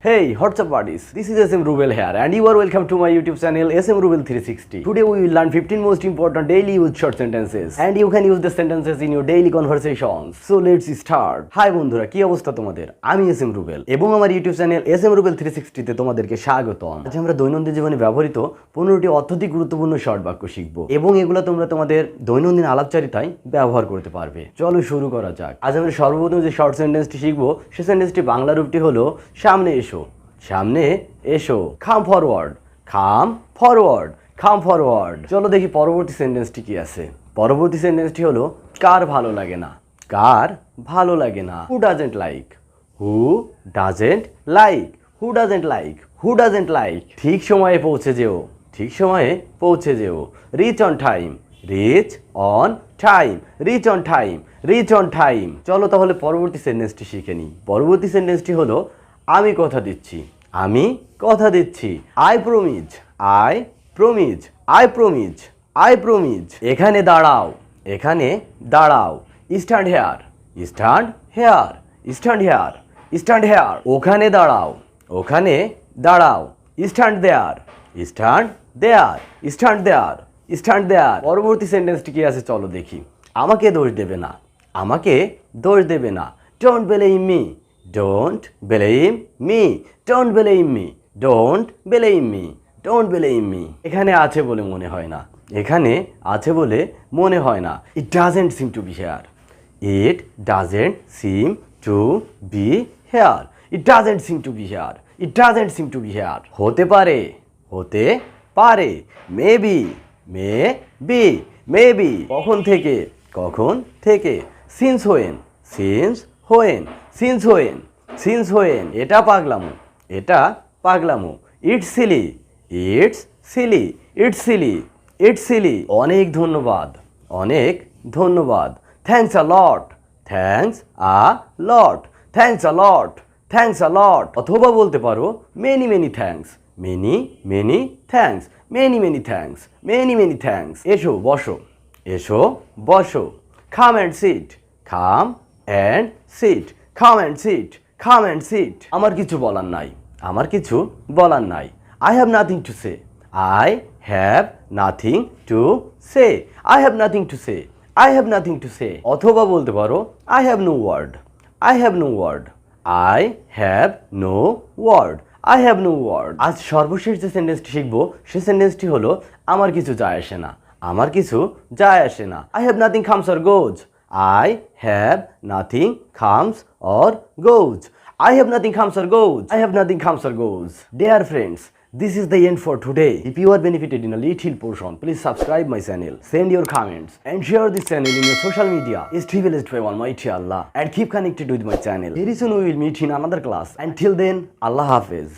Hey, what's up buddies? This is SM Rubel here and you are welcome to my YouTube channel SM Rubel 360. Today we will learn 15 most important daily used short sentences and you can use the sentences in your daily conversations. So let's start. Hi বন্ধুরা, কি অবস্থা তোমাদের? আমি SM Rubel এবং আমার YouTube channel SM Rubel 360 তে তোমাদেরকে স্বাগতম। আজ আমরা দৈনন্দিন জীবনে ব্যবহৃত 15টি অত্যধিক গুরুত্বপূর্ণ শর্ট বাক্য শিখব এবং এগুলো তোমরা তোমাদের দৈনন্দিন আলাপচারিতায় ব্যবহার করতে পারবে। চলো শুরু করা যাক। আজ আমরা সর্বপ্রথম যে শর্ট সেন্টেন্সটি শিখব সেই সেন্টেন্সটি বাংলা রূপটি হলো সামনে এসো। সামনে এসো, come forward, come forward, come forward. চলো দেখি পরবর্তী সেন্টেন্সটি কি আছে। পরবর্তী সেন্টেন্সটি হলো কার ভালো লাগে না, কার ভালো লাগে না। Who doesn't like, who doesn't like, who doesn't like, who doesn't like. ঠিক সময়ে পৌঁছে যেও, ঠিক সময়ে পৌঁছে যেও। Rich on time, rich on time, rich on time, rich on time. চলো তাহলে পরবর্তী সেন্টেন্সটি শিখে নিই। পরবর্তী সেন্টেন্সটি হলো আমি কথা দিচ্ছি, আমি কথা দিচ্ছি। I promise, I promise, I promise, I promise. এখানে দাঁড়াও, এখানে দাঁড়াও। Stand here, stand here, stand here, stand here. ওখানে দাঁড়াও, ওখানে দাঁড়াও। Stand there, stand there, stand there, stand there. পরবর্তী সেন্টেন্সটি কি আছে চলো দেখি। আমাকে দোষ দেবে না, আমাকে দোষ দেবে না। Don't blame me, don't blame me, don't blame me, don't blame me, don't blame me। এখানে আছে বলে মনে হয় না, এখানে আছে বলে মনে হয় না। It doesn't seem to be here, it doesn't seem to be here, it doesn't seem to be here, it doesn't seem to be here। হতে পারে, হতে পারে। Maybe, maybe, maybe। কখন থেকে, কখন থেকে। Since when, since when, since when, since when। এটা পাগলামো, এটা পাগলামো। It's silly, it's silly, it's silly, it's silly। অনেক ধন্যবাদ, অনেক ধন্যবাদ। Thanks a lot, thanks a lot, thanks a lot, thanks a lot। অথবা বলতে পারো many many thanks, many many thanks, many many thanks, many many thanks। এসো বসো, এসো বসো। Come and sit, come and sit, come and sit, come and sit। আমার কিছু বলার নাই, আমার কিছু বলার নাই। I have nothing to say, I have nothing to say, I have nothing to say, I have nothing to say। অথবা বলতে পারো I have no word, I have no word, I have no word, I have no word। আজ সর্বশেষ যে সেন্টেন্সটি শিখবো সে সেন্টেন্সটি হলো আমার কিছু যায় আসে না, আমার কিছু যায় আসে না। I have nothing comes or goes, I have nothing comes or goes, I have nothing comes or goes, I have nothing comes or goes। Dear friends, this is the end for today. If you are benefited in a little portion, please subscribe my channel, send your comments and share this channel in your social media. Stay blessed by Almighty Allah and keep connected with my channel. Very soon we will meet in another class. Until then, Allah Hafiz.